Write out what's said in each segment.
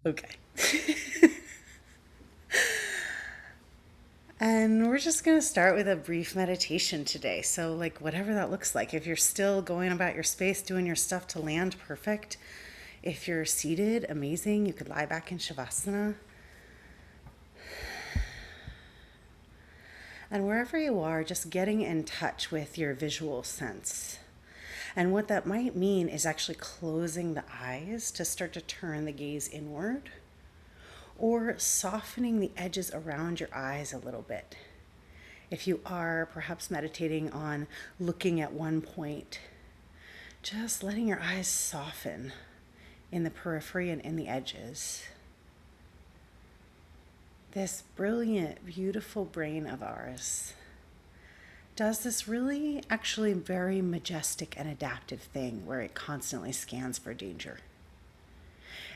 Okay. And we're just going to start with a brief meditation today. So, like, whatever that looks like. If you're still going about your space, doing your stuff to land, perfect. If you're seated, amazing. You could lie back in Shavasana. And wherever you are, just getting in touch with your visual sense. And what that might mean is actually closing the eyes to start to turn the gaze inward, or softening the edges around your eyes a little bit. If you are perhaps meditating on looking at one point, just letting your eyes soften in the periphery and in the edges. This brilliant, beautiful brain of ours does this really actually very majestic and adaptive thing where it constantly scans for danger.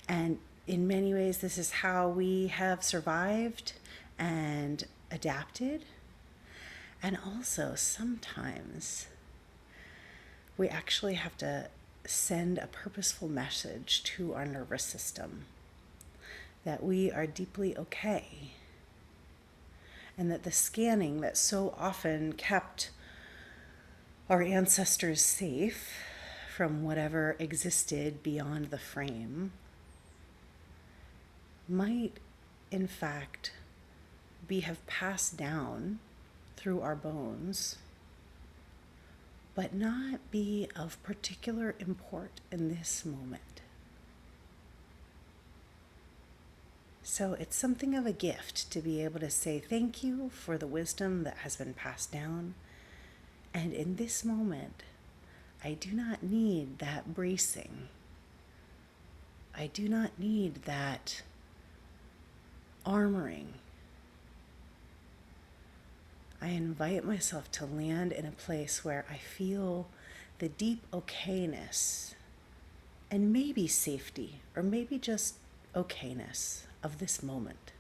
And in many ways, this is how we have survived and adapted. And also, sometimes we actually have to send a purposeful message to our nervous system that we are deeply okay. And that the scanning that so often kept our ancestors safe from whatever existed beyond the frame might, in fact, have passed down through our bones, but not be of particular import in this moment. So it's something of a gift to be able to say thank you for the wisdom that has been passed down. And in this moment, I do not need that bracing. I do not need that armoring. I invite myself to land in a place where I feel the deep okayness and maybe safety, or maybe just okayness of this moment.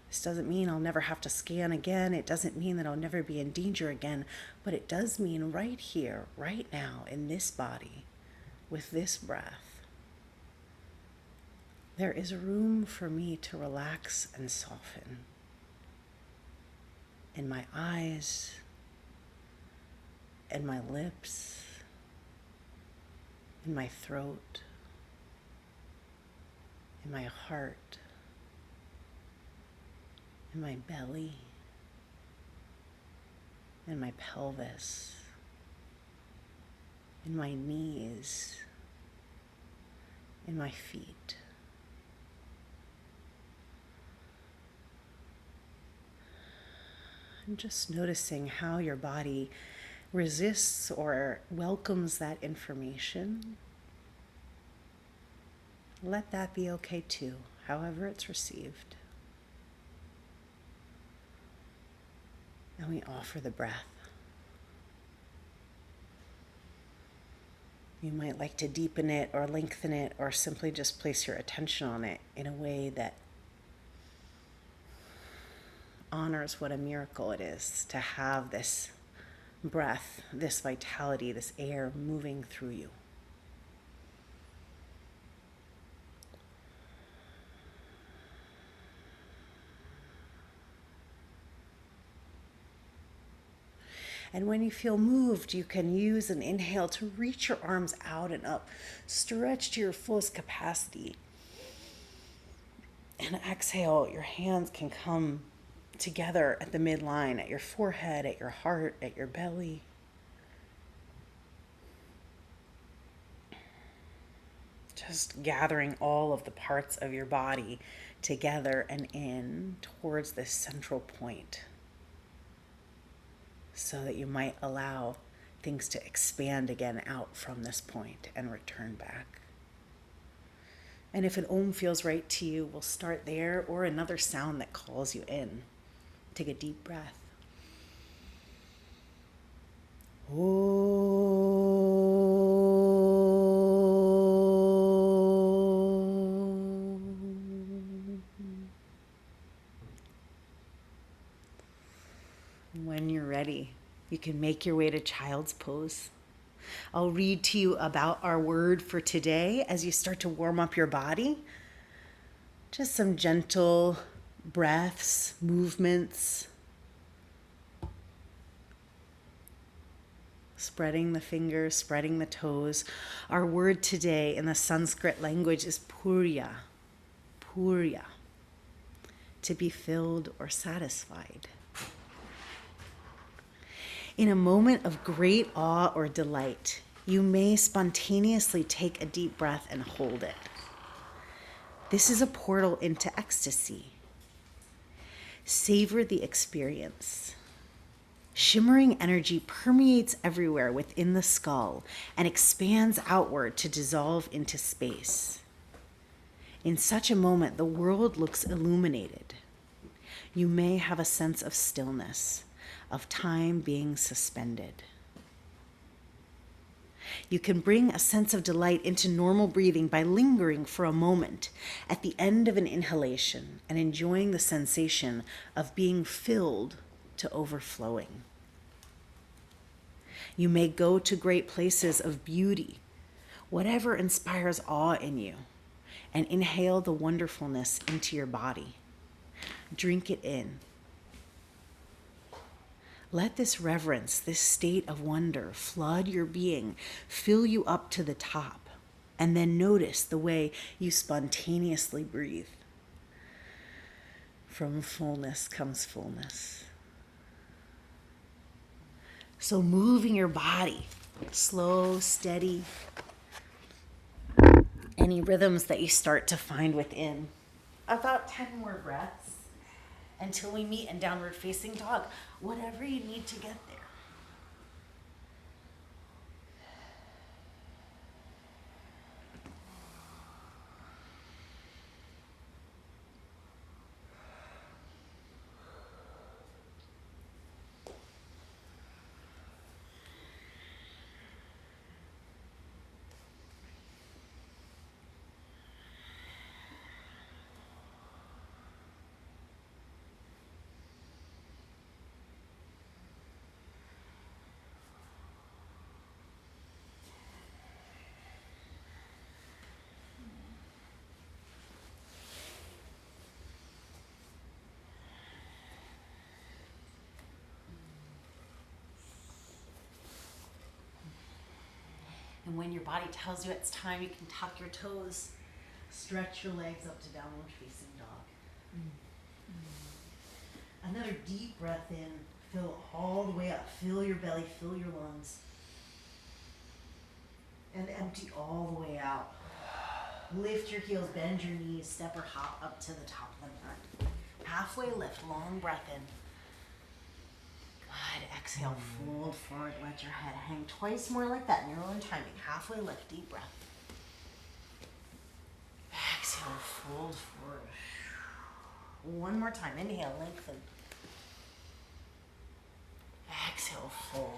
This doesn't mean I'll never have to scan again. It doesn't mean that I'll never be in danger again, but it does mean right here, right now, in this body, with this breath, there is room for me to relax and soften in my eyes, and my lips, in my throat, in my heart, in my belly, in my pelvis, in my knees, in my feet. And just noticing how your body resists or welcomes that information. Let that be okay too, however it's received. And we offer the breath. You might like to deepen it or lengthen it, or simply just place your attention on it in a way that honors what a miracle it is to have this breath, this vitality, this air moving through you. And when you feel moved, you can use an inhale to reach your arms out and up, stretch to your fullest capacity. And exhale, your hands can come together at the midline, at your forehead, at your heart, at your belly. Just gathering all of the parts of your body together and in towards this central point, so that you might allow things to expand again out from this point and return back. And if an om feels right to you, we'll start there, or another sound that calls you in. Take a deep breath. When you're ready, you can make your way to child's pose. I'll read to you about our word for today as you start to warm up your body. Just some gentle breaths, movements. Spreading the fingers, spreading the toes. Our word today in the Sanskrit language is Purya. Purya. To be filled or satisfied. In a moment of great awe or delight, you may spontaneously take a deep breath and hold it. This is a portal into ecstasy. Savor the experience. Shimmering energy permeates everywhere within the skull and expands outward to dissolve into space. In such a moment, the world looks illuminated. You may have a sense of stillness, of time being suspended. You can bring a sense of delight into normal breathing by lingering for a moment at the end of an inhalation and enjoying the sensation of being filled to overflowing. You may go to great places of beauty, whatever inspires awe in you, and inhale the wonderfulness into your body. Drink it in. Let this reverence, this state of wonder, flood your being, fill you up to the top, and then notice the way you spontaneously breathe. From fullness comes fullness. So moving your body, slow, steady, any rhythms that you start to find within. About 10 more breaths until we meet in downward facing dog. Whatever you need to get there. And when your body tells you it's time, you can tuck your toes, stretch your legs up to downward facing dog. Another deep breath in, fill all the way up, fill your belly, fill your lungs. And empty all the way out. Lift your heels, bend your knees, step or hop up to the top of the mat. Halfway lift, long breath in. Good. Exhale, fold forward, let your head hang twice more like that in your own timing. Halfway lift, deep breath. Exhale, fold forward. One more time. Inhale, lengthen. Exhale, fold.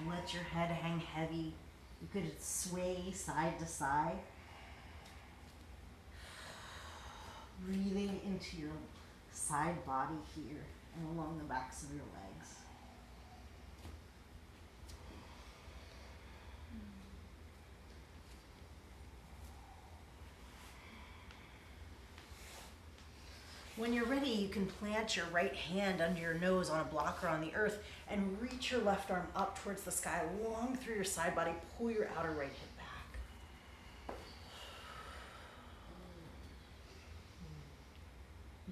Let your head hang heavy. You could sway side to side. Breathing into your side body here and along the backs of your legs. When you're ready, you can plant your right hand under your nose on a blocker on the earth and reach your left arm up towards the sky, long through your side body. Pull your outer right hip back.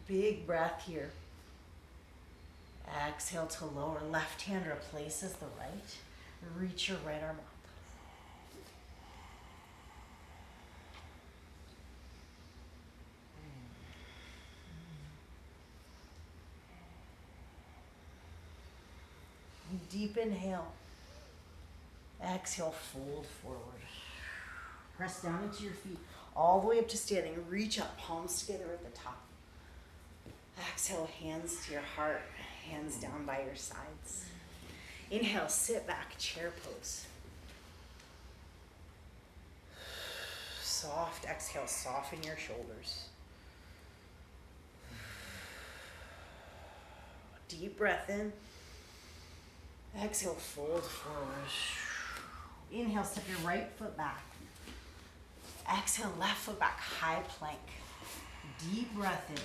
Big breath here. Exhale to lower. Left hand replaces the right. Reach your right arm up. Deep inhale. Exhale, fold forward. Press down into your feet all the way up to standing. Reach up, palms together at the top. Exhale, hands to your heart, hands down by your sides. Inhale, sit back, chair pose. Soft exhale, soften your shoulders. Deep breath in. Exhale, fold forward. Inhale, step your right foot back. Exhale, left foot back, high plank. Deep breath in.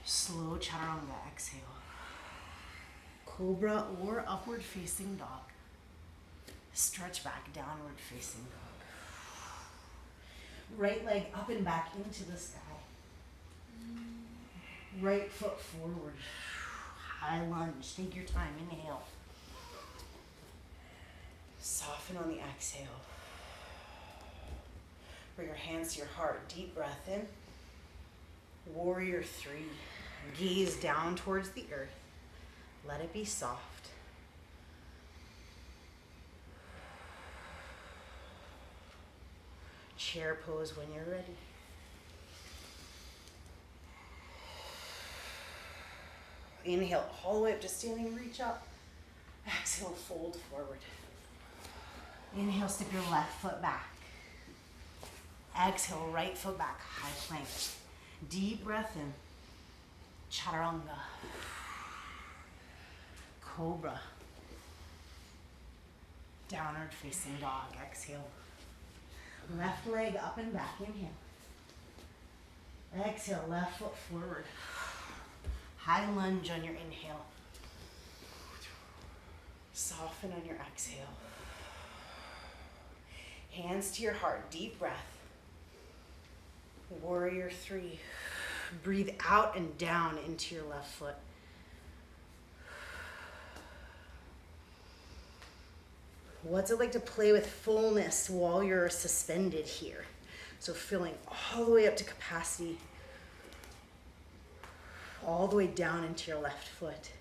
Slow chaturanga, exhale. Cobra or upward facing dog. Stretch back, downward facing dog. Right leg up and back into the sky. Right foot forward. High lunge. Take your time. Inhale. Soften on the exhale. Bring your hands to your heart. Deep breath in. Warrior 3. Gaze down towards the earth. Let it be soft. Chair pose when you're ready. Inhale all the way up to standing, reach up. Exhale, fold forward. Inhale, step your left foot back. Exhale, right foot back, high plank. Deep breath in. Chaturanga. Cobra. Downward facing dog. Exhale. Left leg up and back. Inhale. Exhale, left foot forward. High lunge on your inhale. Soften on your exhale. Hands to your heart. Deep breath. Warrior 3. Breathe out and down into your left foot. What's it like to play with fullness while you're suspended here? So filling all the way up to capacity, all the way down into your left foot.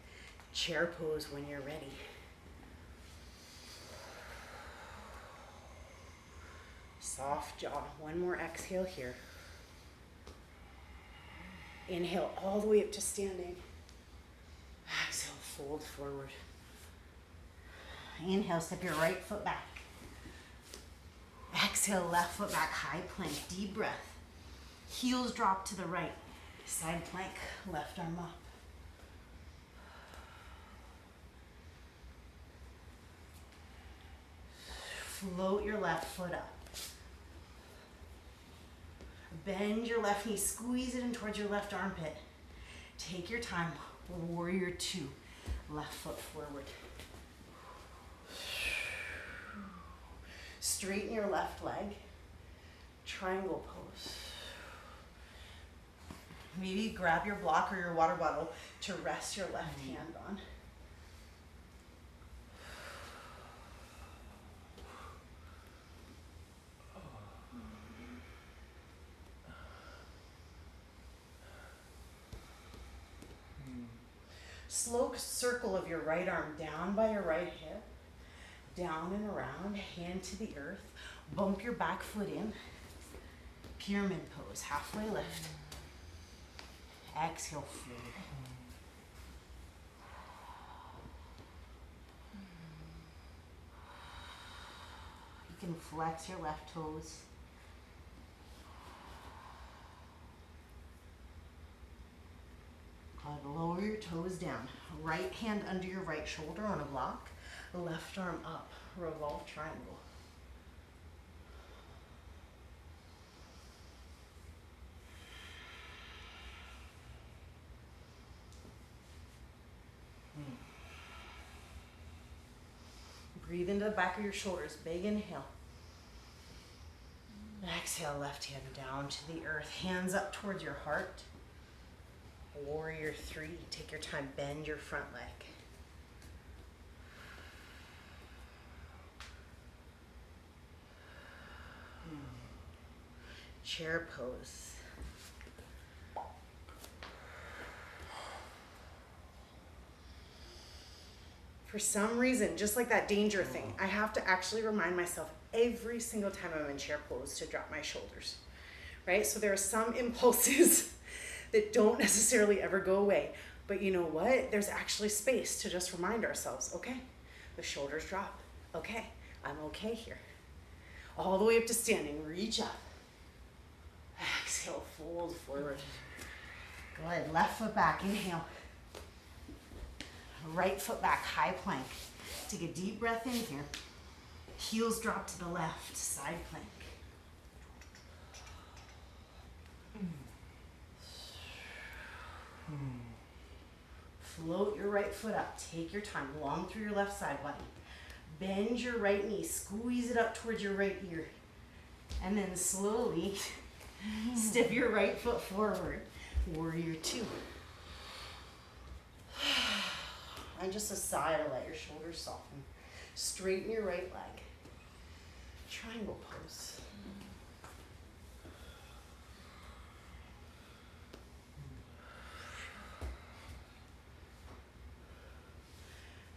Chair pose when you're ready. Soft jaw. One more exhale here. Inhale all the way up to standing. Exhale, fold forward. Inhale, step your right foot back. Exhale, left foot back, high plank, deep breath. Heels drop to the right. Side plank, left arm up. Float your left foot up. Bend your left knee, squeeze it in towards your left armpit. Take your time, warrior 2. Left foot forward. Straighten your left leg. Triangle pose. Maybe grab your block or your water bottle to rest your left hand on. Slow circle of your right arm down by your right hip. Down and around, hand to the earth. Bump your back foot in. Pyramid pose, halfway lift. Exhale, fold. You can flex your left toes. Lower your toes down. Right hand under your right shoulder on a block. Left arm up. Revolve triangle. Breathe into the back of your shoulders. Big inhale. Exhale, left hand down to the earth. Hands up towards your heart. Warrior 3. Take your time. Bend your front leg. Chair pose. For some reason, just like that danger thing, I have to actually remind myself every single time I'm in chair pose to drop my shoulders, right? So there are some impulses that don't necessarily ever go away. But you know what? There's actually space to just remind ourselves, okay, the shoulders drop. Okay, I'm okay here. All the way up to standing, reach up. Exhale, fold forward. Go ahead, left foot back, inhale. Right foot back, high plank. Take a deep breath in here. Heels drop to the left, side plank. Float your right foot up. Take your time. Long through your left side body. Bend your right knee. Squeeze it up towards your right ear. And then slowly step your right foot forward. Warrior two. And just a sigh to let your shoulders soften. Straighten your right leg. Triangle pose.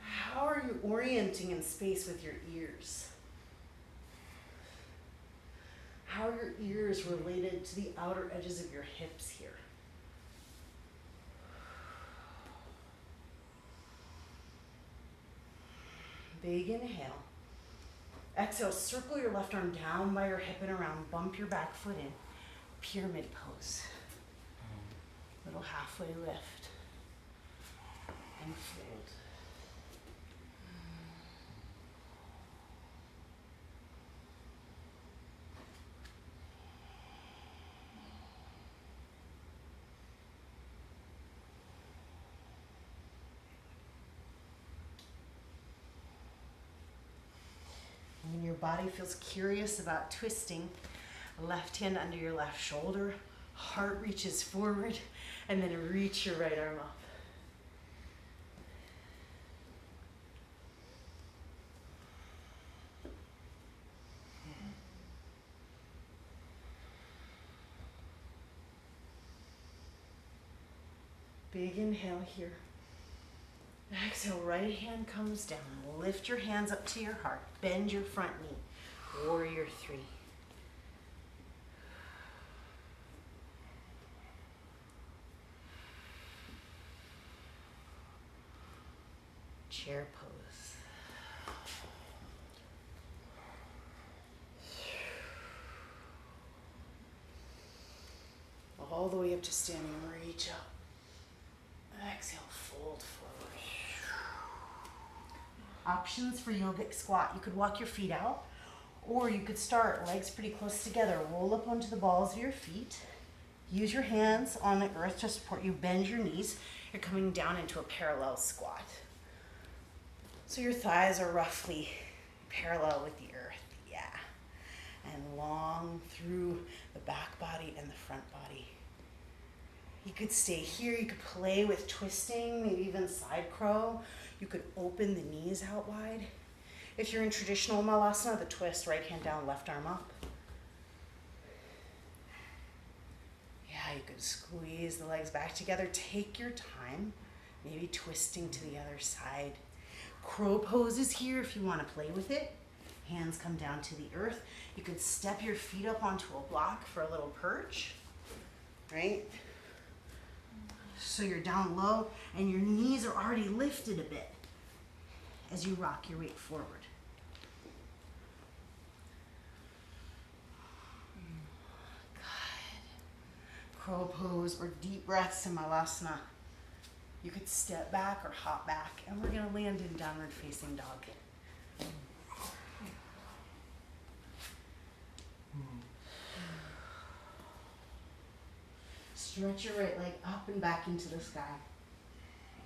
How are you orienting in space with your ears? How are your ears related to the outer edges of your hips here? Big inhale. Exhale, circle your left arm down by your hip and around. Bump your back foot in. Pyramid pose. Little halfway lift. And fold. When your body feels curious about twisting, left hand under your left shoulder, heart reaches forward, and then reach your right arm up. Big inhale here. Exhale, right hand comes down. Lift your hands up to your heart. Bend your front knee. Warrior three. Chair pose. All the way up to standing, reach up. Exhale, fold forward. Options for yogic squat. You could walk your feet out, or you could start legs pretty close together. Roll up onto the balls of your feet. Use your hands on the earth to support you. Bend your knees. You're coming down into a parallel squat. So your thighs are roughly parallel with the earth. Yeah. And long through the back body and the front body. You could stay here. You could play with twisting, maybe even side crow. You could open the knees out wide. If you're in traditional malasana, the twist, right hand down, left arm up. Yeah, you could squeeze the legs back together. Take your time, maybe twisting to the other side. Crow pose is here if you want to play with it. Hands come down to the earth. You could step your feet up onto a block for a little perch, right? So you're down low and your knees are already lifted a bit as you rock your weight forward. Good. Crow pose or deep breaths in Malasana. You could step back or hop back, and we're going to land in downward facing dog. Stretch your right leg up and back into the sky.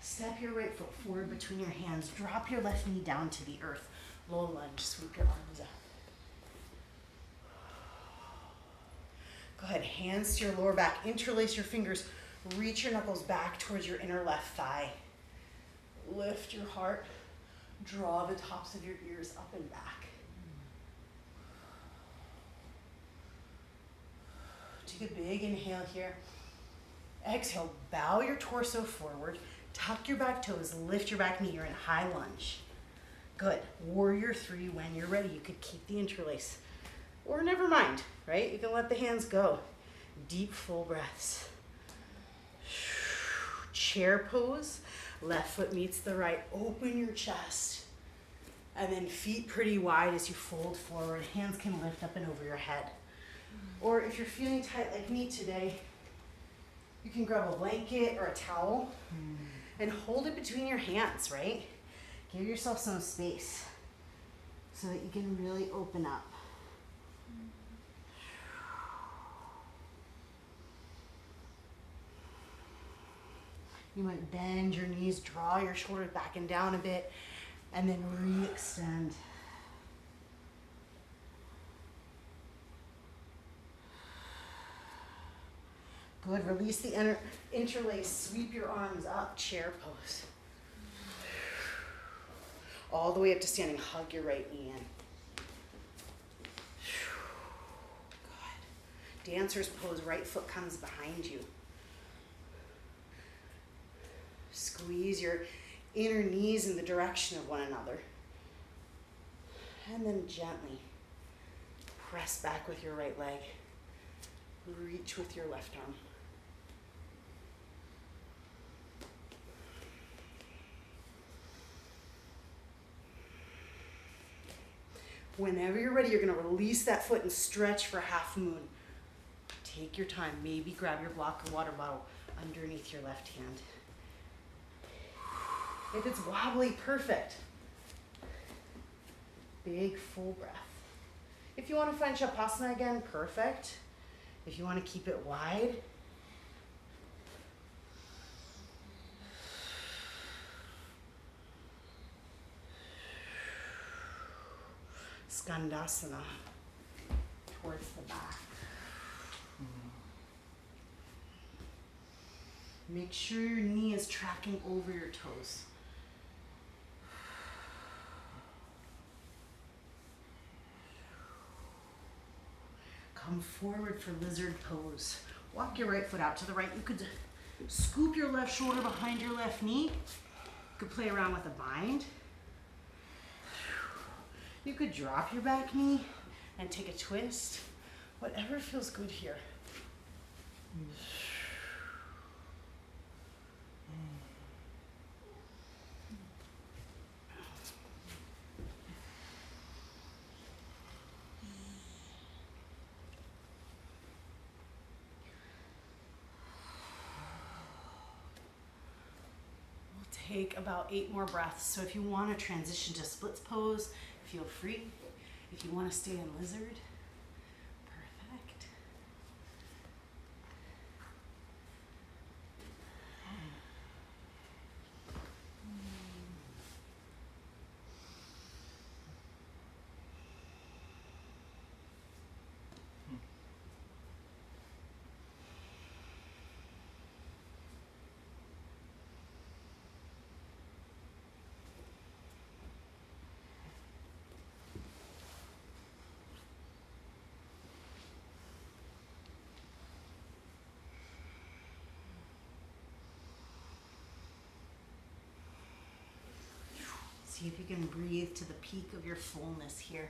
Step your right foot forward between your hands. Drop your left knee down to the earth. Low lunge, sweep your arms up. Go ahead, hands to your lower back. Interlace your fingers. Reach your knuckles back towards your inner left thigh. Lift your heart. Draw the tops of your ears up and back. Take a big inhale here. Exhale, bow your torso forward. Tuck your back toes. Lift your back knee. You're in high lunge. Good. Warrior three when you're ready. You could keep the interlace. Or never mind, right? You can let the hands go. Deep, full breaths. Chair pose. Left foot meets the right. Open your chest. And then feet pretty wide as you fold forward. Hands can lift up and over your head. Or if you're feeling tight like me today, you can grab a blanket or a towel and hold it between your hands, right? Give yourself some space. so that you can really open up. You might bend your knees, draw your shoulders back and down a bit, and then re-extend. Good, release the interlace, sweep your arms up, chair pose. All the way up to standing, hug your right knee in. Good. Dancer's pose, right foot comes behind you. Squeeze your inner knees in the direction of one another. And then gently press back with your right leg. Reach with your left arm. Whenever you're ready, you're going to release that foot and stretch for half moon. Take your time. Maybe grab your block or water bottle underneath your left hand. If it's wobbly, perfect. Big full breath. If you want to find Shavasana again, perfect. If you want to keep it wide, Skandasana towards the back. Make sure your knee is tracking over your toes. Come forward for lizard pose. Walk your right foot out to the right. You could scoop your left shoulder behind your left knee. You could play around with a bind. You could drop your back knee and take a twist. Whatever feels good here. Take about 8 more breaths. So if you want to transition to splits pose, feel free. If you want to stay in lizard, perfect. See if you can breathe to the peak of your fullness here.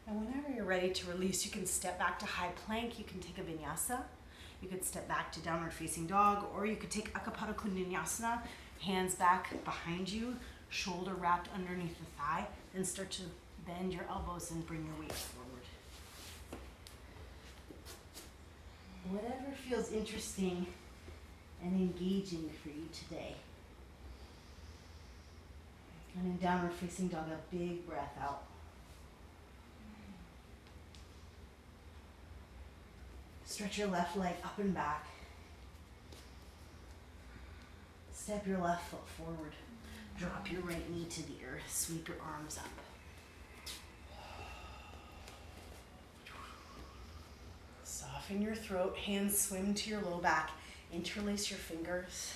And whenever you're ready to release, you can step back to high plank. You can take a vinyasa. You could step back to downward facing dog, or you could take Akapada Kundinasana, hands back behind you, shoulder wrapped underneath the thigh, and start to bend your elbows and bring your weight forward. Whatever feels interesting and engaging for you today. And in downward facing dog, a big breath out. Stretch your left leg up and back. Step your left foot forward. Drop your right knee to the earth. Sweep your arms up. Soften your throat. Hands swim to your low back. Interlace your fingers.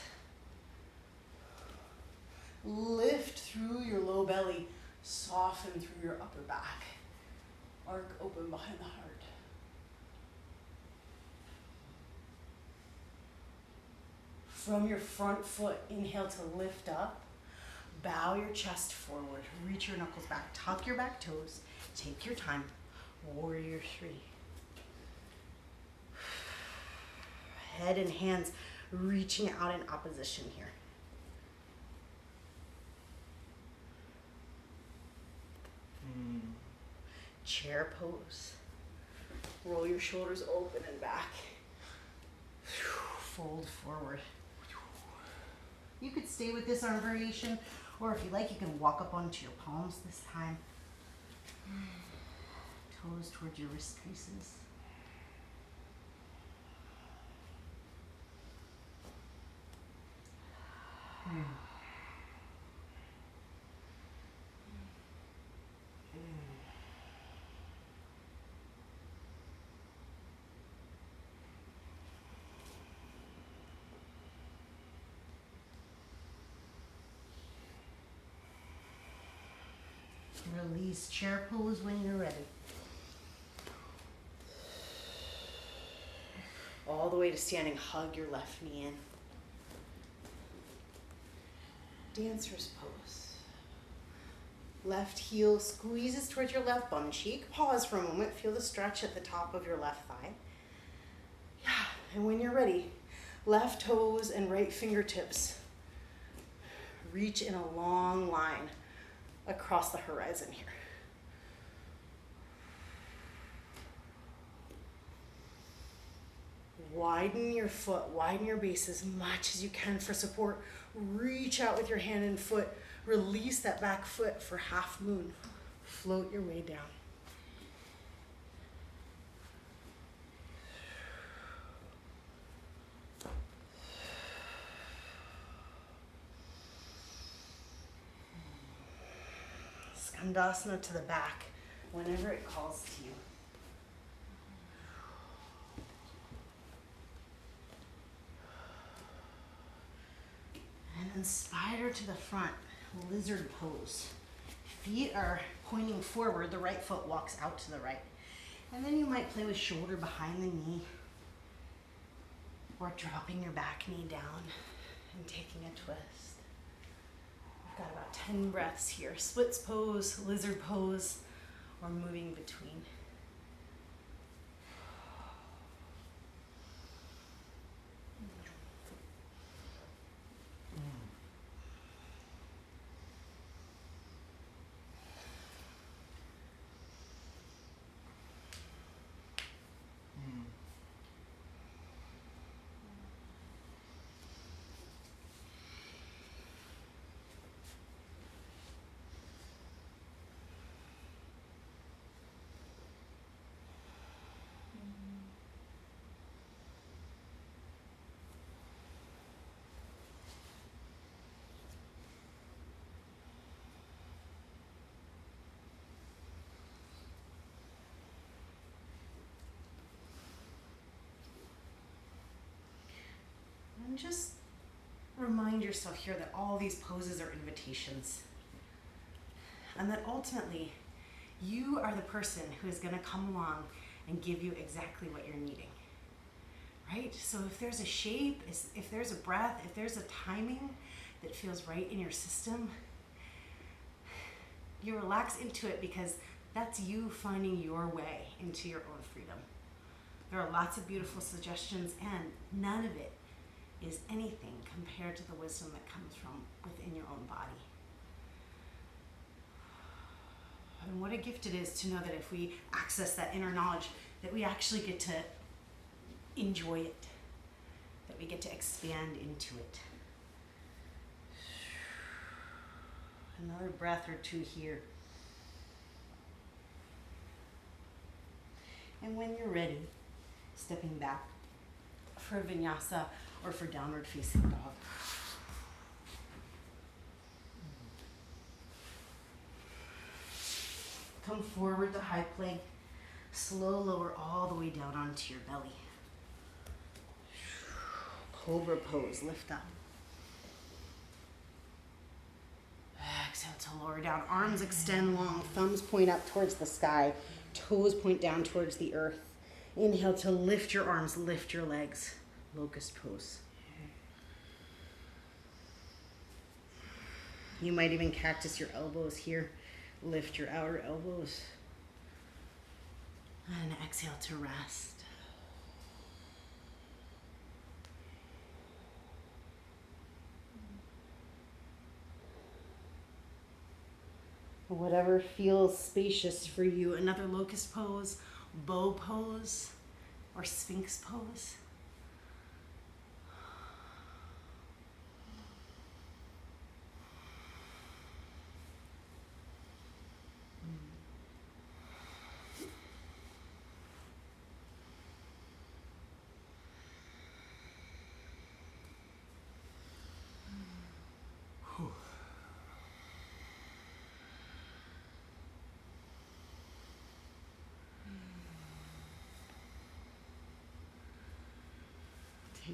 Lift through your low belly. Soften through your upper back. Arc open behind the heart. From your front foot, inhale to lift up. Bow your chest forward. Reach your knuckles back. Tuck your back toes. Take your time. Warrior 3. Head and hands reaching out in opposition here. Chair pose. Roll your shoulders open and back. fold forward. You could stay with this arm variation, or if you like, you can walk up onto your palms this time. Toes towards your wrist creases. Release chair pose when you're ready. All the way to standing, hug your left knee in. Dancer's pose. Left heel squeezes towards your left bum cheek. Pause for a moment. Feel the stretch at the top of your left thigh. Yeah, and when you're ready, left toes and right fingertips reach in a long line across the horizon here. Widen your foot, widen your base as much as you can for support. Reach out with your hand and foot. Release that back foot for half moon. Float your way down. Skandasana to the back whenever it calls to you. And then spider to the front, lizard pose. Feet are pointing forward, the right foot walks out to the right. And then you might play with shoulder behind the knee, or dropping your back knee down and taking a twist. We've got about 10 breaths here. Splits pose, lizard pose, or moving between. And just remind yourself here that all these poses are invitations. And that ultimately, you are the person who is going to come along and give you exactly what you're needing. Right? So if there's a shape, if there's a breath, if there's a timing that feels right in your system, you relax into it because that's you finding your way into your own freedom. There are lots of beautiful suggestions, and none of it is anything compared to the wisdom that comes from within your own body. And what a gift it is to know that if we access that inner knowledge, that we actually get to enjoy it, that we get to expand into it. Another breath or two here. And when you're ready, stepping back for vinyasa or for downward facing dog. Come forward to high plank. Slow lower all the way down onto your belly. Cobra pose, lift up. Exhale to lower down. Arms extend long, thumbs point up towards the sky, toes point down towards the earth. Inhale to lift your arms, lift your legs. Locust pose. You might even cactus your elbows here. Lift your outer elbows. And exhale to rest. Whatever feels spacious for you. Another locust pose, bow pose, or sphinx pose.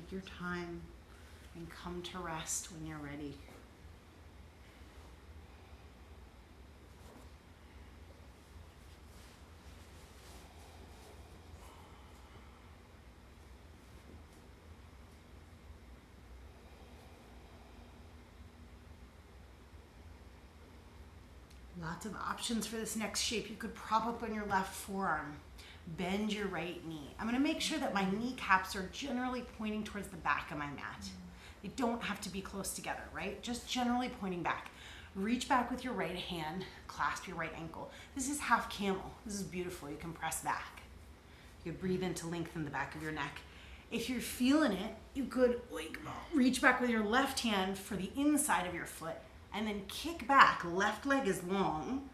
Take your time and come to rest when you're ready. Lots of options for this next shape. You could prop up on your left forearm, bend your right knee. I'm gonna make sure that my kneecaps are generally pointing towards the back of my mat. They don't have to be close together, right? Just generally pointing back. Reach back with your right hand, clasp your right ankle. This is half camel. This is beautiful. You can press back. You could breathe in to lengthen the back of your neck. If you're feeling it, you could reach back with your left hand for the inside of your foot and then kick back. Left leg is long,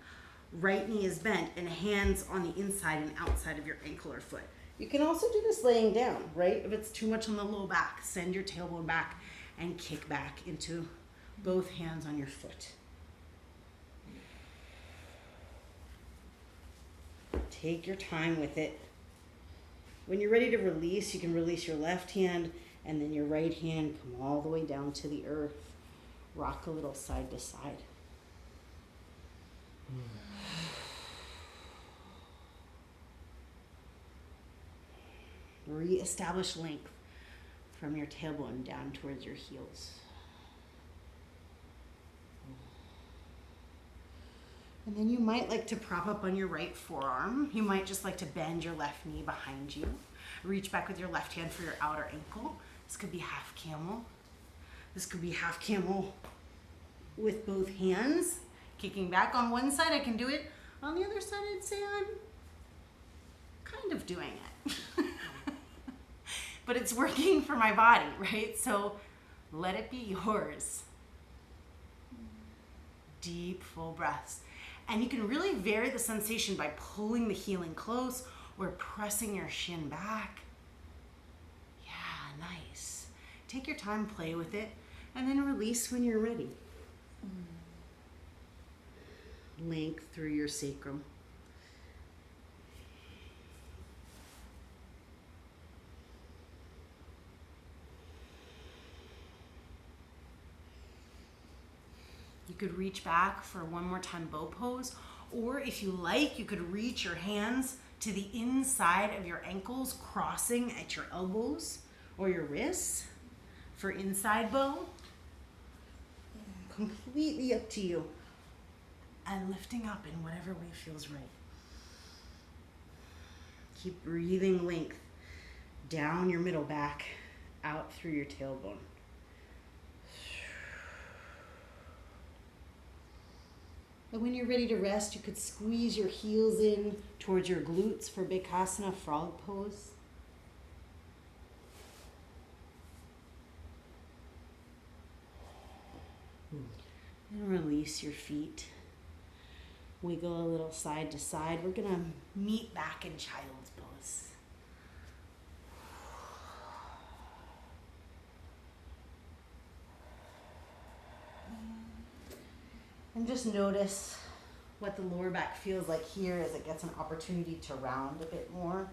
right knee is bent, and hands on the inside and outside of your ankle or foot. You can also do this laying down, right? If it's too much on the low back, send your tailbone back and kick back into both hands on your foot. Take your time with it. When you're ready to release, you can release your left hand and then your right hand come all the way down to the earth. Rock a little side to side. Re-establish length from your tailbone down towards your heels. And then you might like to prop up on your right forearm. You might just like to bend your left knee behind you. Reach back with your left hand for your outer ankle. This could be half camel. This could be half camel with both hands. Kicking back on one side, I can do it. On the other side, I'd say I'm kind of doing it. But it's working for my body, right? So let it be yours. Deep, full breaths. And you can really vary the sensation by pulling the heel in close or pressing your shin back. Yeah, nice. Take your time, play with it, and then release when you're ready. Length through your sacrum. You could reach back for one more time, bow pose, or if you like, you could reach your hands to the inside of your ankles, crossing at your elbows or your wrists for inside bow. Completely up to you. And lifting up in whatever way feels right. Keep breathing length down your middle back, out through your tailbone. And when you're ready to rest, you could squeeze your heels in towards your glutes for Bakasana, frog pose. And release your feet. Wiggle a little side to side. We're gonna meet back in child's pose. And just notice what the lower back feels like here as it gets an opportunity to round a bit more.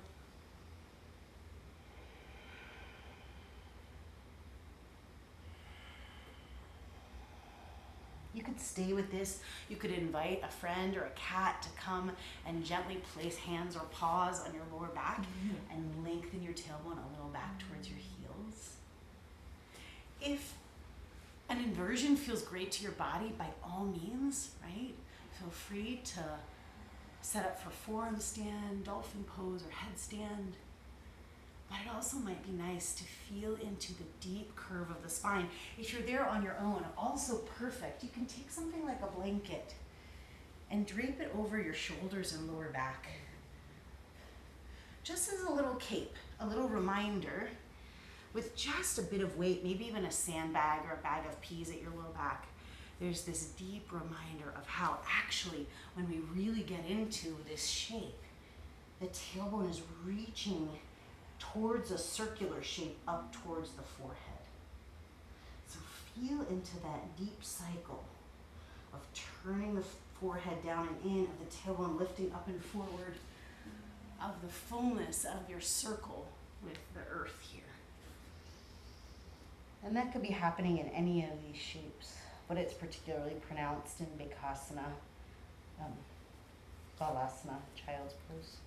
You could stay with this. You could invite a friend or a cat to come and gently place hands or paws on your lower back and lengthen your tailbone a little back towards your heels. If an inversion feels great to your body, by all means, right? Feel free to set up for forearm stand, dolphin pose, or headstand. But it also might be nice to feel into the deep curve of the spine. If you're there on your own, also perfect. You can take something like a blanket and drape it over your shoulders and lower back. Just as a little cape, a little reminder with just a bit of weight, maybe even a sandbag or a bag of peas at your low back. There's this deep reminder of how actually when we really get into this shape, the tailbone is reaching towards a circular shape up towards the forehead. So feel into that deep cycle of turning the forehead down and in, of the tailbone lifting up and forward, of the fullness of your circle with the earth here. And that could be happening in any of these shapes, but it's particularly pronounced in Bakasana, um, Balasana, child's pose.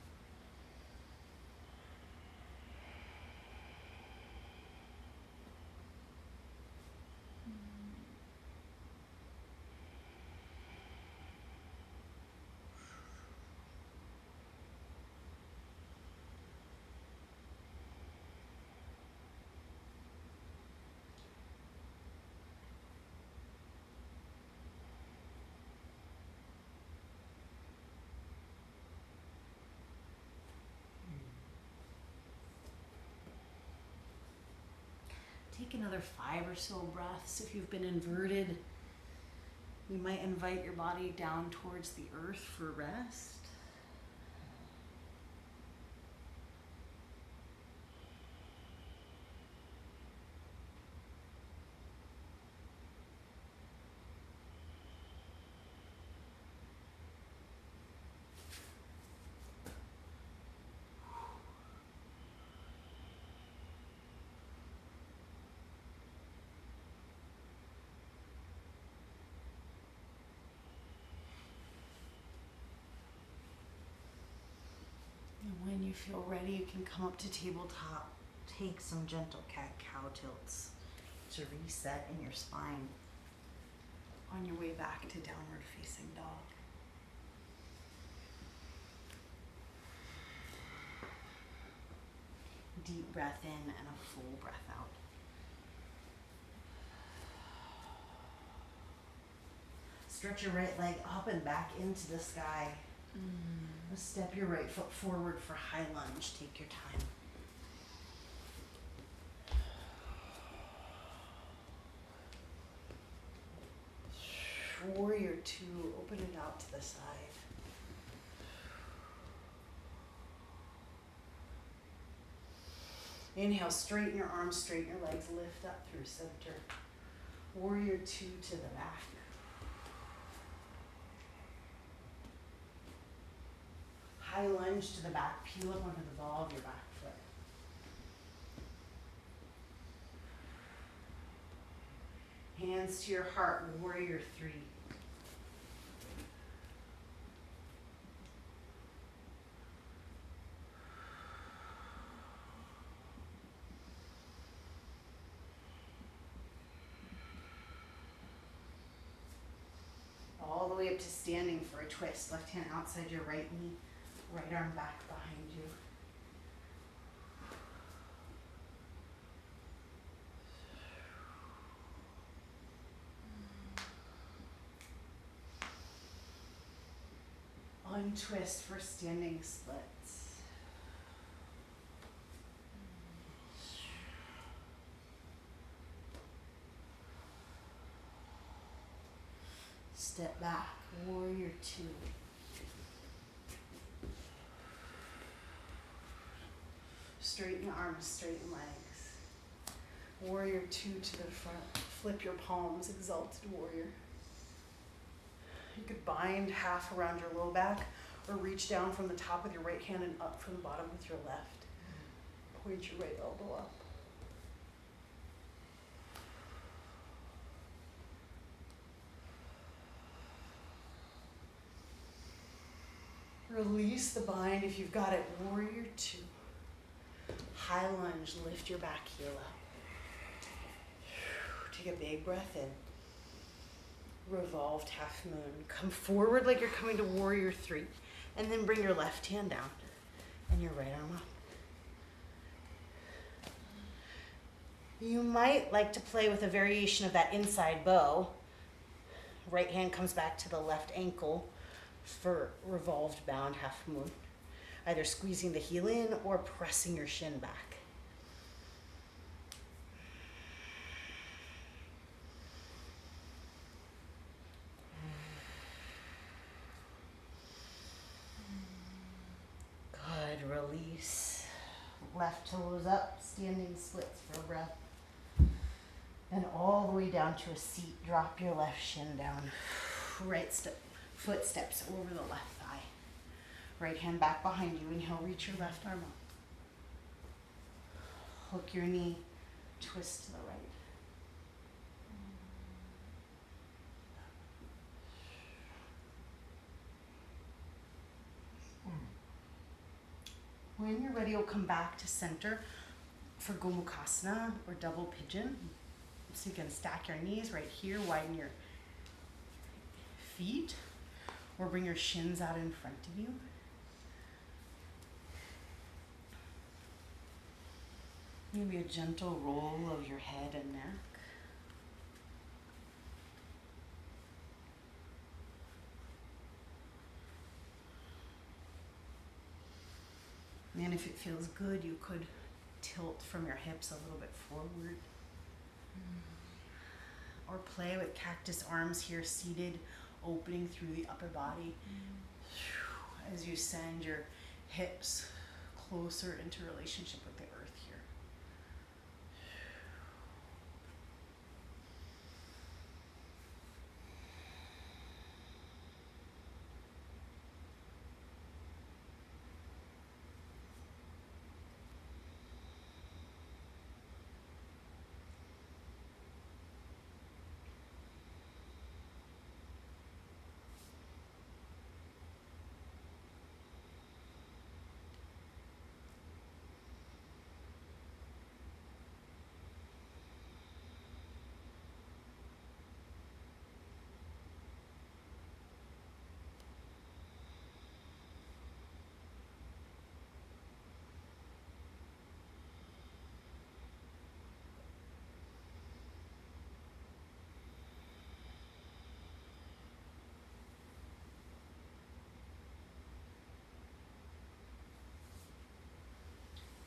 Take another 5 or so breaths. If you've been inverted, you might invite your body down towards the earth for rest. And when you feel ready, you can come up to tabletop. Take some gentle cat-cow tilts to reset in your spine on your way back to downward facing dog. Deep breath in and a full breath out. Stretch your right leg up and back into the sky. Step your right foot forward for high lunge. Take your time. Warrior 2, open it out to the side. Inhale, straighten your arms, straighten your legs, lift up through center. Warrior 2 to the back. High lunge to the back, peel up onto the ball of your back foot. Hands to your heart, warrior 3. All the way up to standing for a twist. Left hand outside your right knee, right arm back behind you. Untwist for standing splits. Step back, warrior 2. Straighten arms, straighten legs. Warrior 2 to the front. Flip your palms, exalted warrior. You could bind half around your low back or reach down from the top with your right hand and up from the bottom with your left. Point your right elbow up. Release the bind if you've got it. Warrior 2. High lunge, lift your back heel up. Take a big breath in. Revolved half moon. Come forward like you're coming to warrior 3. And then bring your left hand down and your right arm up. You might like to play with a variation of that inside bow. Right hand comes back to the left ankle for revolved bound half moon. Either squeezing the heel in or pressing your shin back. Good, release. Left toes up, standing splits for a breath. And all the way down to a seat, drop your left shin down. Right foot steps over the left thigh. Right hand back behind you. Inhale, reach your left arm up. Hook your knee, twist to the right. When you're ready, you'll come back to center for Gomukhasana or double pigeon. So you can stack your knees right here, widen your feet, or bring your shins out in front of you. Maybe a gentle roll of your head and neck. And if it feels good, you could tilt from your hips a little bit forward. Or play with cactus arms here, seated, opening through the upper body. As you send your hips closer into relationship with the earth here.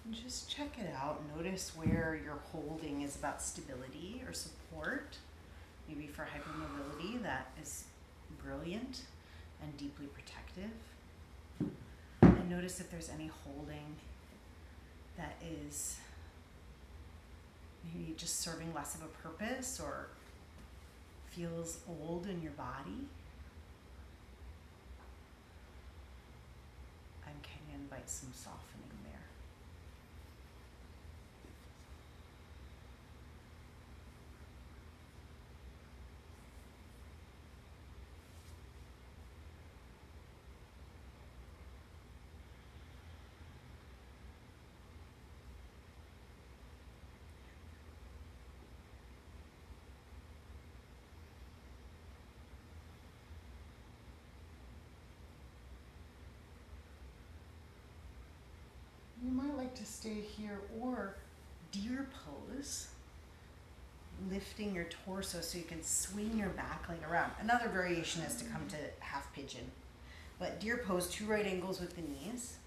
And just check it out. Notice where your holding is about stability or support. Maybe for hypermobility, that is brilliant and deeply protective. And notice if there's any holding that is maybe just serving less of a purpose or feels old in your body. And can you invite some softening there? You might like to stay here or deer pose, lifting your torso so you can swing your back leg around. Another variation is to come to half pigeon. But deer pose, 2 right angles with the knees.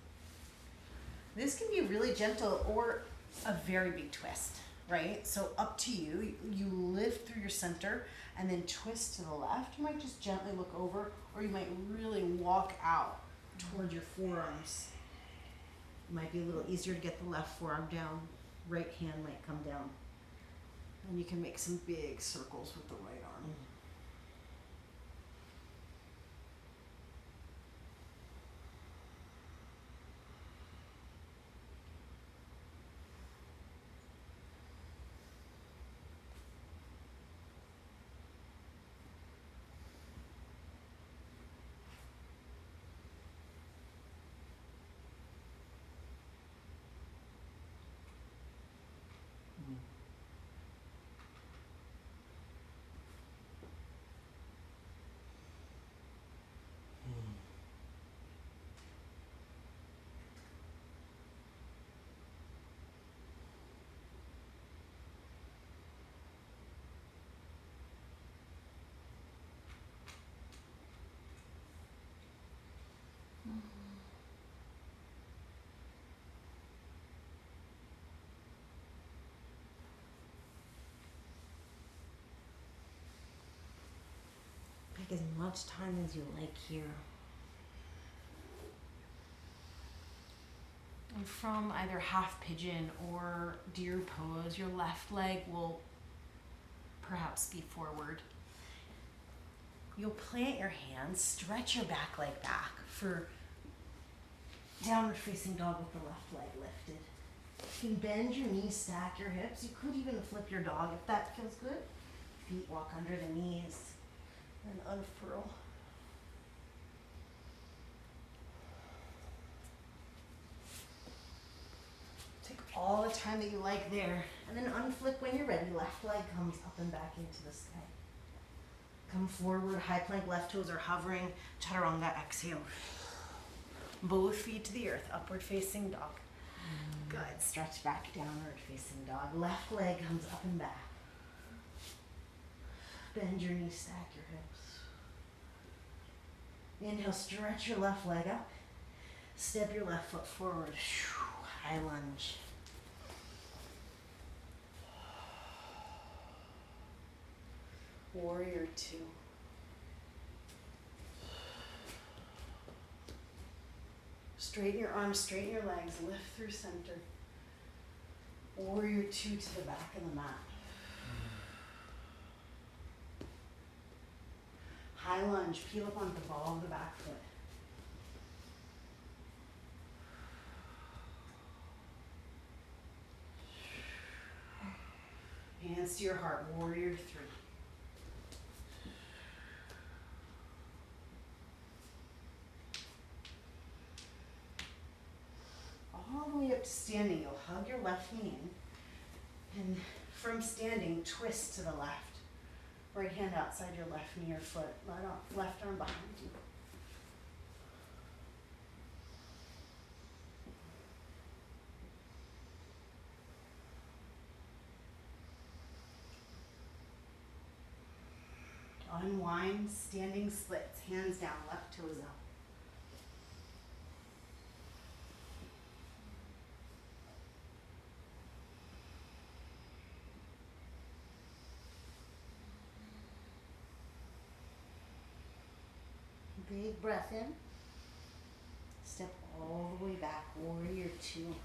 This can be really gentle or a very big twist, right? So up to you. You lift through your center and then twist to the left. You might just gently look over, or you might really walk out toward your forearms. It might be a little easier to get the left forearm down. Right hand might come down. And you can make some big circles with the right arm. Take as much time as you like here. And from either half pigeon or deer pose, your left leg will perhaps be forward. You'll plant your hands, stretch your back leg back for downward facing dog with the left leg lifted. You can bend your knees, stack your hips. You could even flip your dog if that feels good. Feet walk under the knees and unfurl. all the time that you like there. And then unflick when you're ready. Left leg comes up and back into the sky. Come forward, high plank, left toes are hovering. Chaturanga, exhale. Both feet to the earth, upward facing dog. Good, stretch back, downward facing dog. Left leg comes up and back. Bend your knees, stack your hips. Inhale, stretch your left leg up. Step your left foot forward. High lunge. Warrior two. Straighten your arms, straighten your legs, lift through center. Warrior two to the back of the mat. High lunge, peel up onto the ball of the back foot. Hands to your heart, warrior three. All the way up to standing, you'll hug your left knee in. And from standing, twist to the left. Right hand outside your left knee or foot. Left arm behind you. Unwind, standing splits, hands down, left toes up. Big breath in. Step all the way back, warrior two.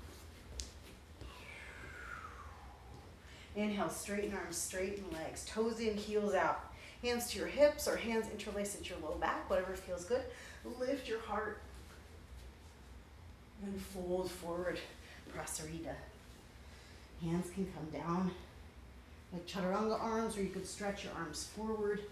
Inhale, straighten arms, straighten legs, toes in, heels out. Hands to your hips or hands interlaced at your low back, whatever feels good. Lift your heart and fold forward, prasarita. Hands can come down like chaturanga arms, or you could stretch your arms forward.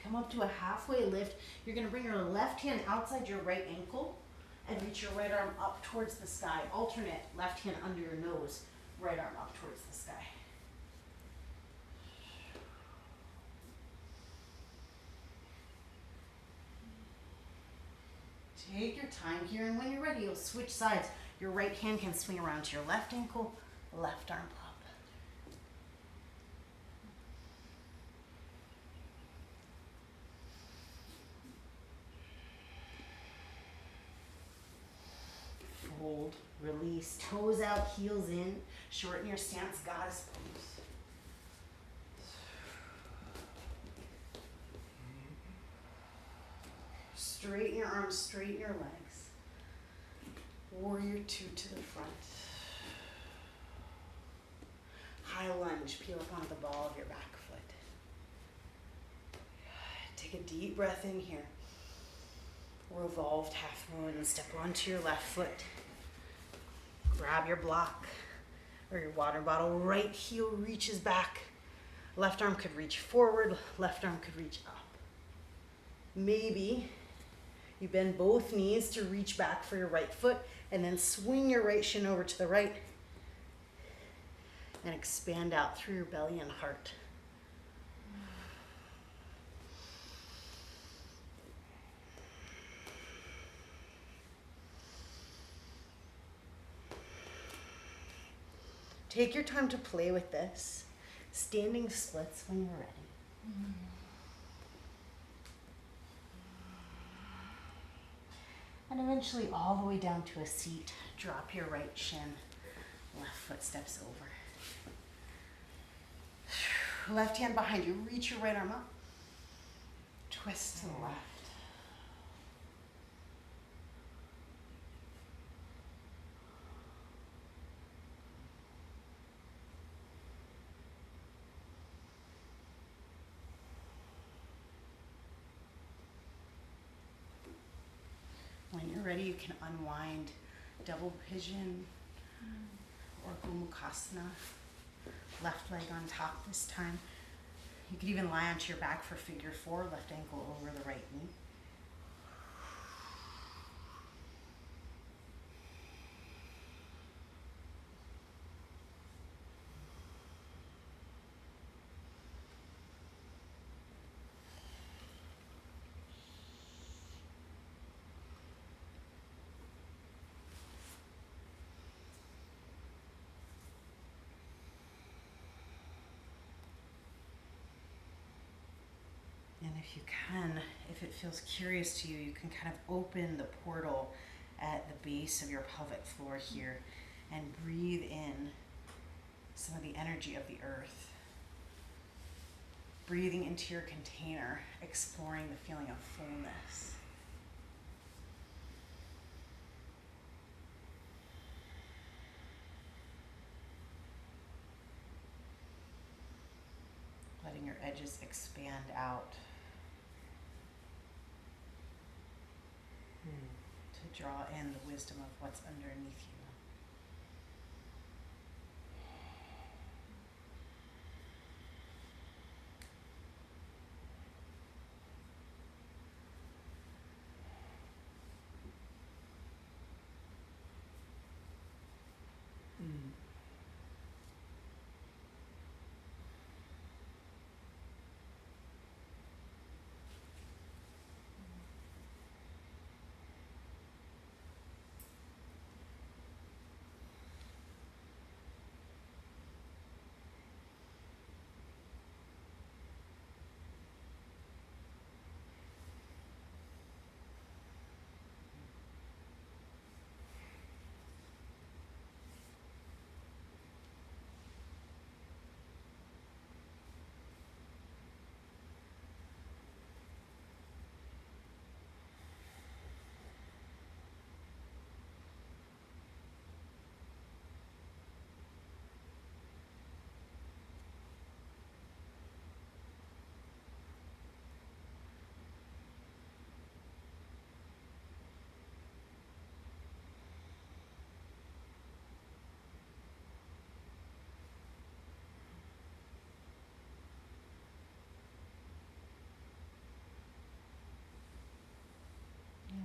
Come up to a halfway lift. You're going to bring your left hand outside your right ankle and reach your right arm up towards the sky. Alternate, left hand under your nose, right arm up towards the sky. Take your time here, and when you're ready, you'll switch sides. Your right hand can swing around to your left ankle, left arm up. Hold, release, toes out, heels in. Shorten your stance, goddess pose. Straighten your arms, straighten your legs. Warrior two to the front. High lunge, peel up onto the ball of your back foot. Take a deep breath in here. Revolved half moon and step onto your left foot. Grab your block or your water bottle. Right heel reaches back. Left arm could reach forward. Left arm could reach up. Maybe you bend both knees to reach back for your right foot and then swing your right shin over to the right and expand out through your belly and heart. Take your time to play with this. Standing splits when you're ready. And eventually all the way down to a seat. Drop your right shin. Left foot steps over. Left hand behind you. Reach your right arm up. Twist to the left. you're ready, you can unwind double pigeon or Gomukhasana. Left leg on top this time. You could even lie onto your back for figure four, left ankle over the right knee. And if you can, if it feels curious to you, you can kind of open the portal at the base of your pelvic floor here and breathe in some of the energy of the earth. Breathing into your container, exploring the feeling of fullness. Letting your edges expand out. To draw in the wisdom of what's underneath you.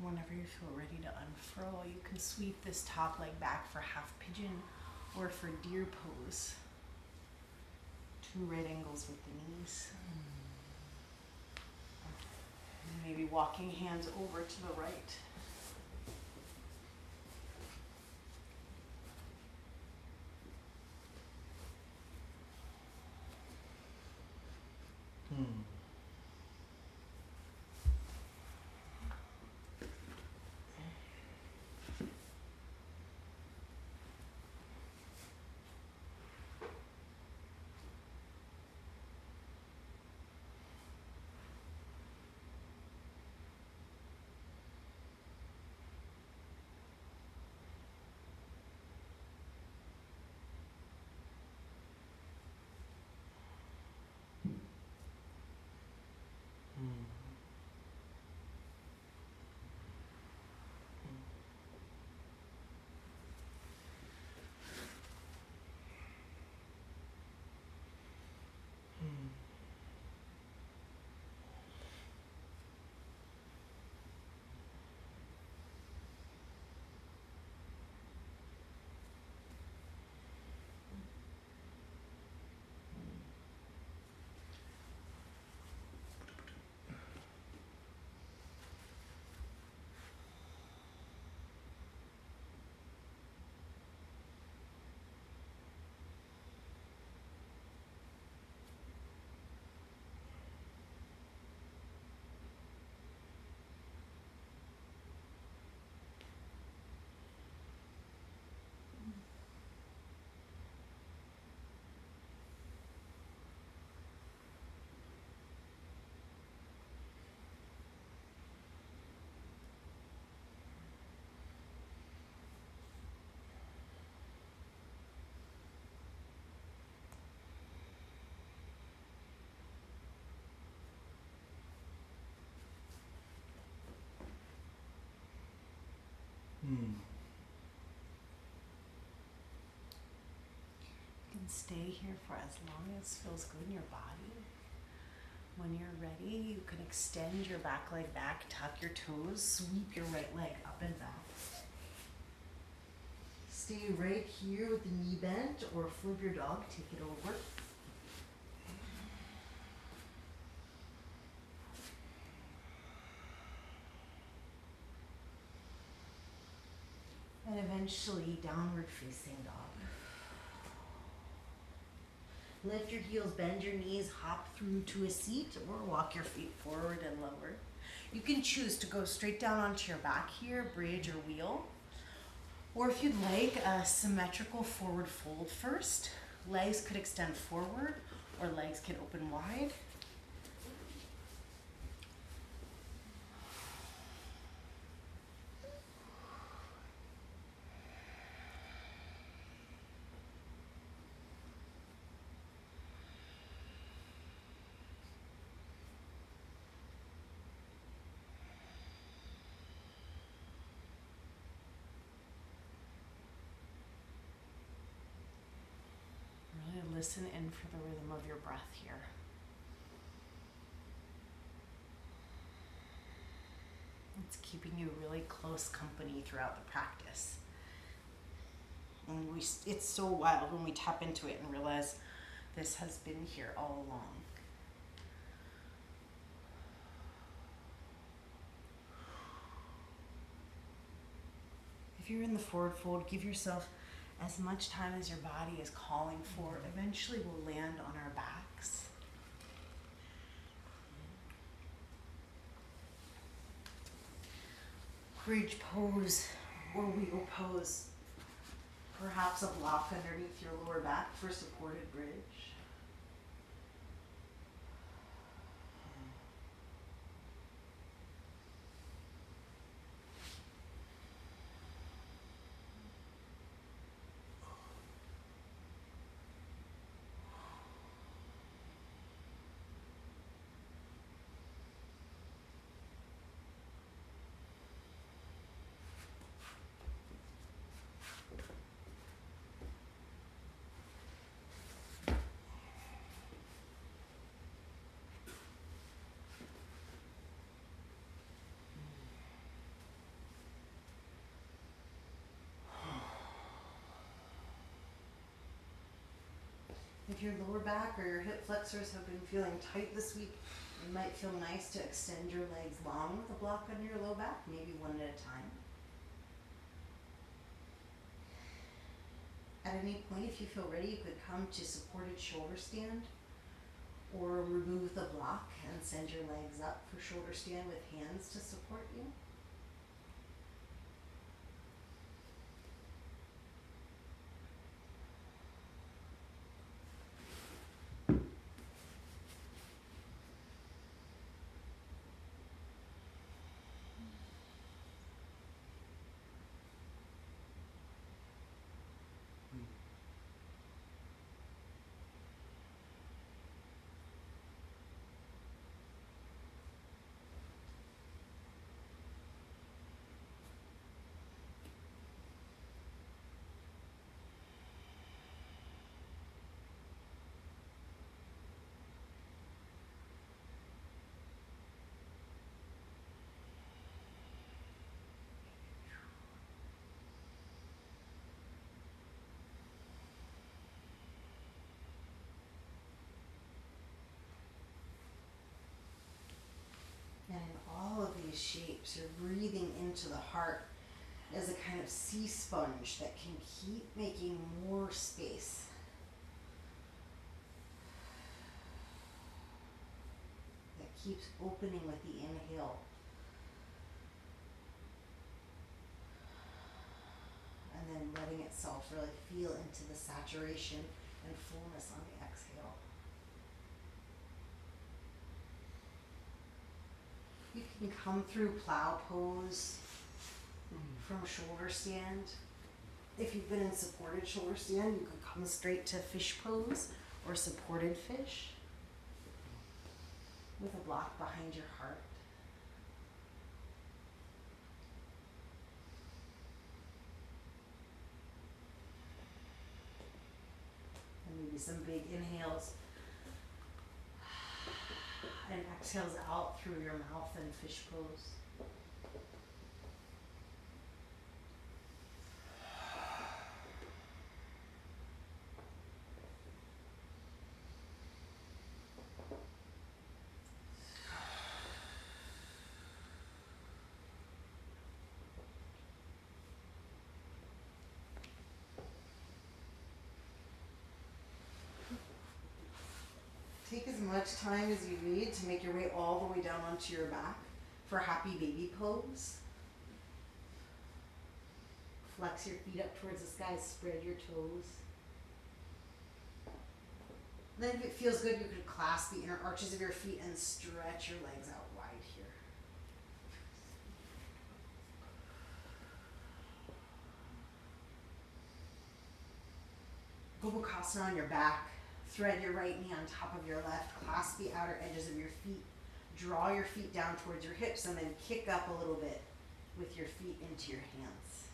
Whenever you feel ready to unfurl, you can sweep this top leg back for half pigeon or for deer pose. Two right angles with the knees. And maybe walking hands over to the right. You can stay here for as long as feels good in your body. When you're ready, you can extend your back leg back, tuck your toes, sweep your right leg up and back. Stay right here with the knee bent, or flip your dog, take it over. And eventually, downward facing dog. Lift your heels, bend your knees, hop through to a seat, or walk your feet forward and lower. You can choose to go straight down onto your back here, bridge or wheel. Or if you'd like, a symmetrical forward fold first. Legs could extend forward, or legs can open wide. Really listen in for the rhythm of your breath here. It's keeping you really close company throughout the practice. And it's so wild when we tap into it and realize this has been here all along. If you're in the forward fold, give yourself as much time as your body is calling for. Eventually we'll land on our backs. Bridge pose or wheel pose. Perhaps a block underneath your lower back for supported bridge. If your lower back or your hip flexors have been feeling tight this week, it might feel nice to extend your legs long with a block under your low back, maybe one at a time. At any point, if you feel ready, you could come to supported shoulder stand or remove the block and send your legs up for shoulder stand with hands to support you. And in all of these shapes, you're breathing into the heart as a kind of sea sponge that can keep making more space. That keeps opening with the inhale. And then letting itself really feel into the saturation and fullness on the exhale. You can come through plow pose from shoulder stand. If you've been in supported shoulder stand, you could come straight to fish pose or supported fish with a block behind your heart. Maybe some big inhales and exhales out through your mouth in fish pose. Take as much time as you need to make your way all the way down onto your back for happy baby pose. Flex your feet up towards the sky, spread your toes. Then if it feels good, you could clasp the inner arches of your feet and stretch your legs out wide here. Gobukasana on your back. Thread your right knee on top of your left. Clasp the outer edges of your feet. Draw your feet down towards your hips and then kick up a little bit with your feet into your hands.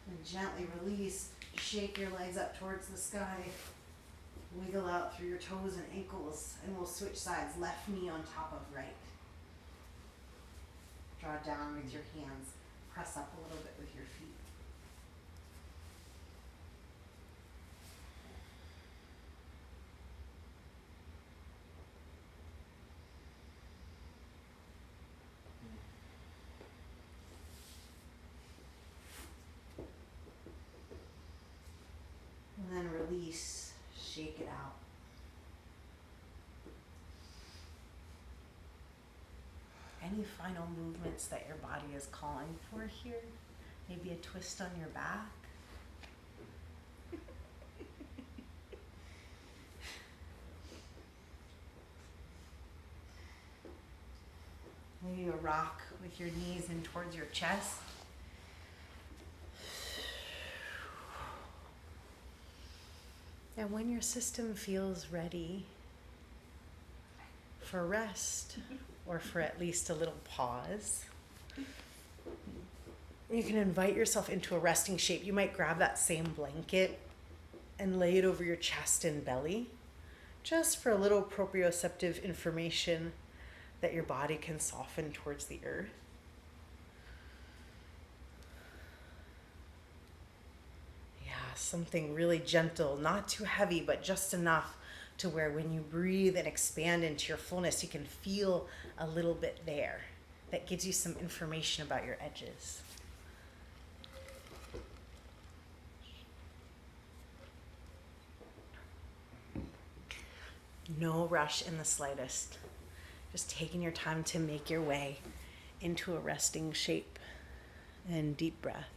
And gently release. Shake your legs up towards the sky. Wiggle out through your toes and ankles, and we'll switch sides. Left knee on top of right. Draw down with your hands. Press up a little bit with your feet. And then release, shake it out. Any final movements that your body is calling for here? Maybe a twist on your back. Maybe a rock with your knees in towards your chest. And when your system feels ready for rest, or for at least a little pause, you can invite yourself into a resting shape. You might grab that same blanket and lay it over your chest and belly, just for a little proprioceptive information that your body can soften towards the earth. Something really gentle, not too heavy, but just enough to where when you breathe and expand into your fullness, you can feel a little bit there. That gives you some information about your edges. No rush in the slightest. Just taking your time to make your way into a resting shape and deep breath.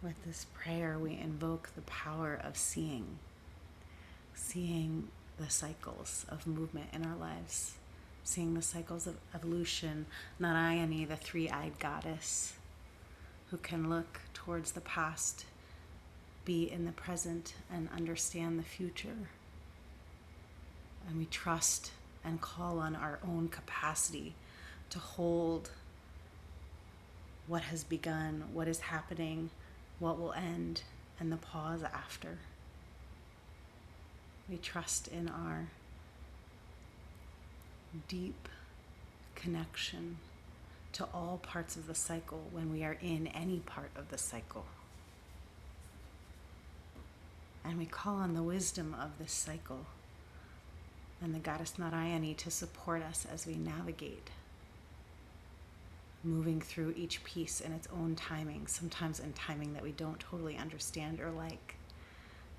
With this prayer, we invoke the power of seeing the cycles of movement in our lives, seeing the cycles of evolution. Narayani, the three-eyed goddess, who can look towards the past, be in the present, and understand the future. And we trust and call on our own capacity to hold what has begun, what is happening, what will end, and the pause after. We trust in our deep connection to all parts of the cycle when we are in any part of the cycle. And we call on the wisdom of this cycle and the goddess Narayani to support us as we navigate, moving through each piece in its own timing, sometimes in timing that we don't totally understand or like,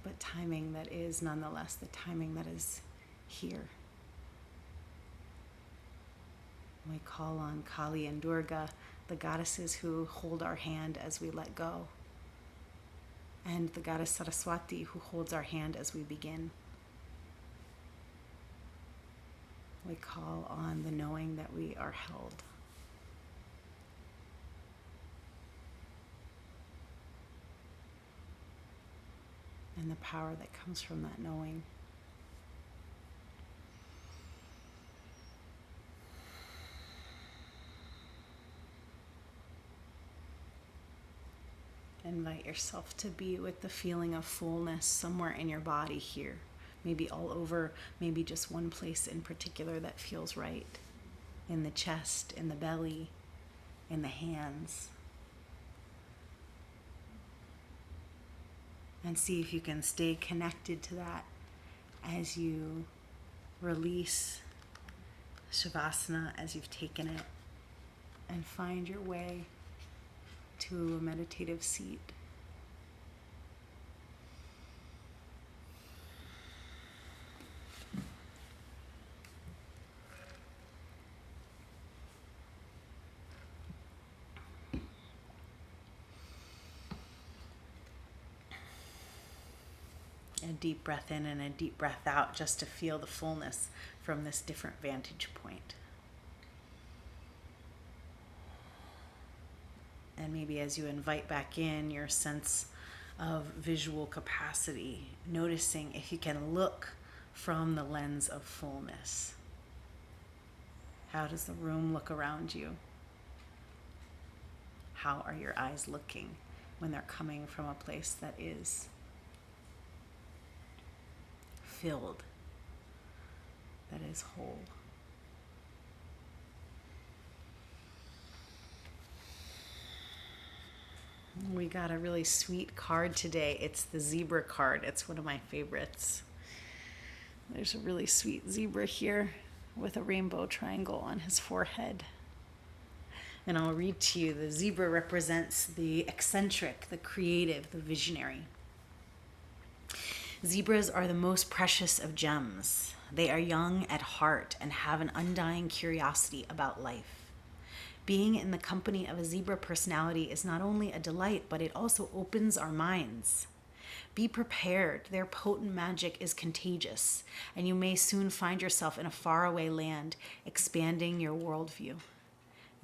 but timing that is nonetheless the timing that is here. We call on Kali and Durga, the goddesses who hold our hand as we let go, and the goddess Saraswati, who holds our hand as we begin. We call on the knowing that we are held. And the power that comes from that knowing. Invite yourself to be with the feeling of fullness somewhere in your body here. Maybe all over, maybe just one place in particular that feels right. In the chest, in the belly, in the hands. And see if you can stay connected to that as you release Shavasana as you've taken it, and find your way to a meditative seat. A deep breath in and a deep breath out, just to feel the fullness from this different vantage point. And maybe as you invite back in your sense of visual capacity, noticing if you can look from the lens of fullness. How does the room look around you? How are your eyes looking when they're coming from a place that is filled, that is whole? We got a really sweet card today. It's the zebra card. It's one of my favorites. There's a really sweet zebra here with a rainbow triangle on his forehead. And I'll read to you. The zebra represents the eccentric, the creative, the visionary. Zebras are the most precious of gems. They are young at heart and have an undying curiosity about life. Being in the company of a zebra personality is not only a delight, but it also opens our minds. Be prepared. Their potent magic is contagious, and you may soon find yourself in a faraway land, expanding your worldview.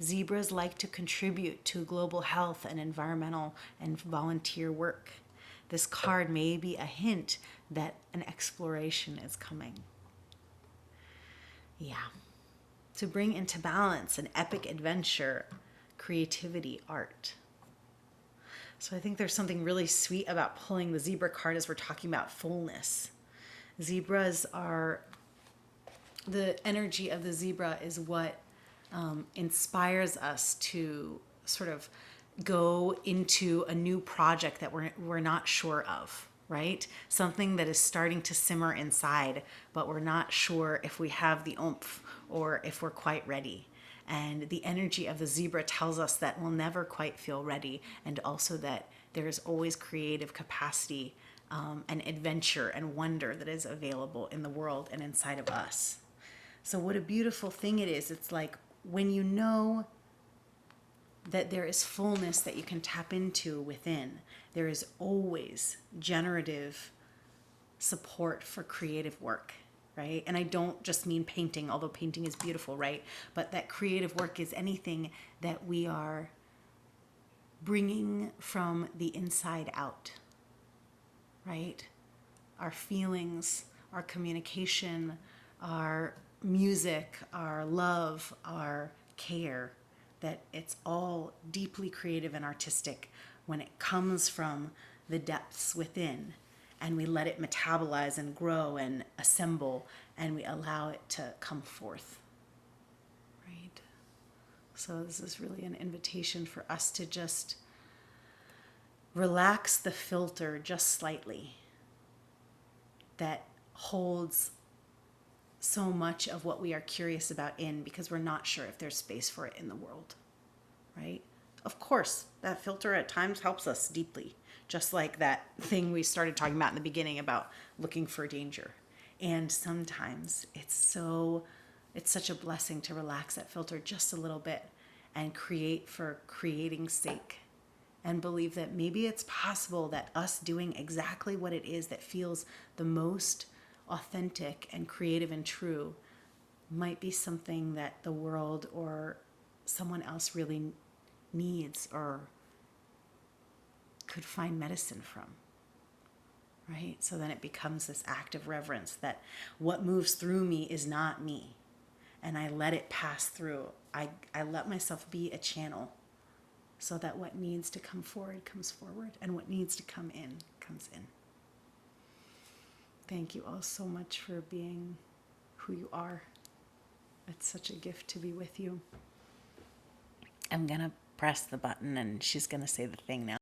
Zebras like to contribute to global health and environmental and volunteer work. This card may be a hint that an exploration is coming. Yeah. To bring into balance an epic adventure, creativity, art. So I think there's something really sweet about pulling the zebra card as we're talking about fullness. Zebras are, the energy of the zebra is what inspires us to sort of go into a new project that we're not sure of, right? Something that is starting to simmer inside, but we're not sure if we have the oomph or if we're quite ready. And the energy of the zebra tells us that we'll never quite feel ready, and also that there is always creative capacity and adventure and wonder that is available in the world and inside of us. So what a beautiful thing it is. It's like when you know that there is fullness that you can tap into within. There is always generative support for creative work, right? And I don't just mean painting, although painting is beautiful, right? But that creative work is anything that we are bringing from the inside out, right? Our feelings, our communication, our music, our love, our care, that it's all deeply creative and artistic when it comes from the depths within, and we let it metabolize and grow and assemble, and we allow it to come forth, right? So this is really an invitation for us to just relax the filter just slightly that holds so much of what we are curious about in, because we're not sure if there's space for it in the world, right? Of course, that filter at times helps us deeply, just like that thing we started talking about in the beginning about looking for danger. And sometimes it's such a blessing to relax that filter just a little bit and create for creating's sake, and believe that maybe it's possible that us doing exactly what it is that feels the most authentic and creative and true might be something that the world or someone else really needs or could find medicine from, right? So then it becomes this act of reverence that what moves through me is not me, and I let it pass through. I let myself be a channel so that what needs to come forward comes forward, and what needs to come in comes in. Thank you all so much for being who you are. It's such a gift to be with you. I'm going to press the button and she's going to say the thing now.